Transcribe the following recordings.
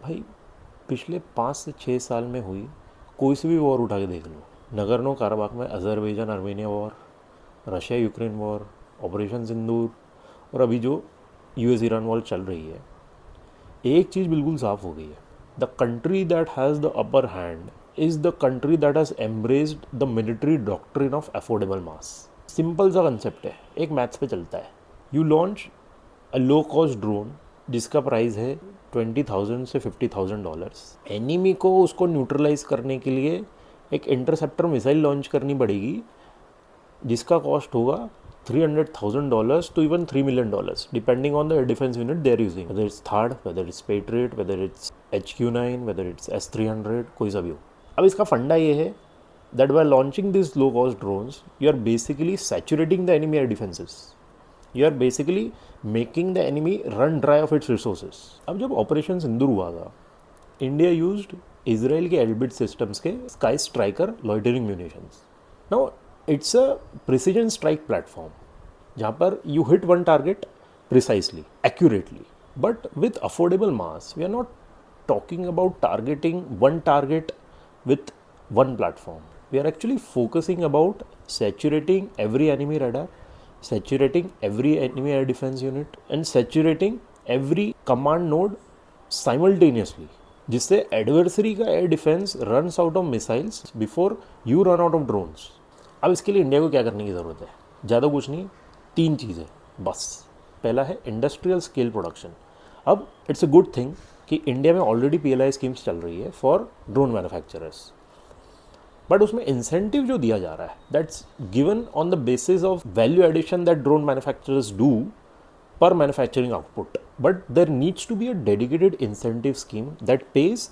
भाई पिछले 5 से 6 साल में हुई कोई सी भी वॉर उठा के देख लो, नगर्नो काराबाख में Azerbaijan Armenia war, Russia Ukraine war, operation Sindoor, और अभी जो यूएस ईरान वॉर चल रही है, एक चीज़ बिल्कुल साफ हो गई है। The country that has the upper hand is the country that has embraced the military doctrine of affordable mass. Simple सा कंसेप्ट है, एक मैथ्स पे चलता है। You launch a low cost drone जिसका प्राइस है $20,000 से $50,000। एनिमी को उसको न्यूट्रलाइज करने के लिए एक इंटरसेप्टर मिसाइल लॉन्च करनी पड़ेगी जिसका कॉस्ट होगा $300,000 to even $3 million, depending on the defense unit they are using, whether it's THAAD, whether it's Patriot, whether it's HQ9, whether it's S-300, कोई सा भी हो। अब इसका फंडा ये है that by launching these low cost drones, you are basically saturating the enemy air defenses. You are basically making the enemy run dry of its resources. अब जब ऑपरेशन सिंदूर हुआ था, इंडिया यूज्ड इसराइल के एल्बिट सिस्टम्स के Sky Striker loitering munitions. Now it's a precision strike platform जहाँ पर you hit one target precisely, accurately, but with affordable mass we are not talking about targeting one target with one platform. We are actually focusing about saturating every enemy radar, saturating every enemy air defense unit, and saturating every command node simultaneously, जिससे adversary का air defence runs out of missiles before you run out of drones. अब इसके लिए India को क्या करने की ज़रूरत है? ज़्यादा कुछ नहीं, 3 चीज़ें बस। पहला है इंडस्ट्रियल स्केल प्रोडक्शन। अब इट्स अ गुड थिंग कि इंडिया में ऑलरेडी PLI स्कीम्स चल रही है फॉर ड्रोन मैन्युफैक्चरर्स, बट उसमें इंसेंटिव जो दिया जा रहा है that's given on the basis of value addition that drone manufacturers do per manufacturing output. But there needs to be a dedicated incentive scheme that pays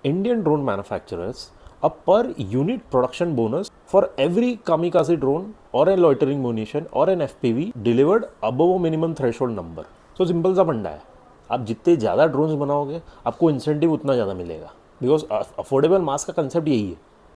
Indian drone manufacturers a per unit production bonus for every kamikaze drone or a loitering munition or an FPV delivered above a minimum threshold number. So simple सा फंडा है, आप जितने ज़्यादा drones बनाओगे आपको incentive उतना ज़्यादा मिलेगा, बिकॉज अफोर्डेबल मास का कंसेप्ट यही है।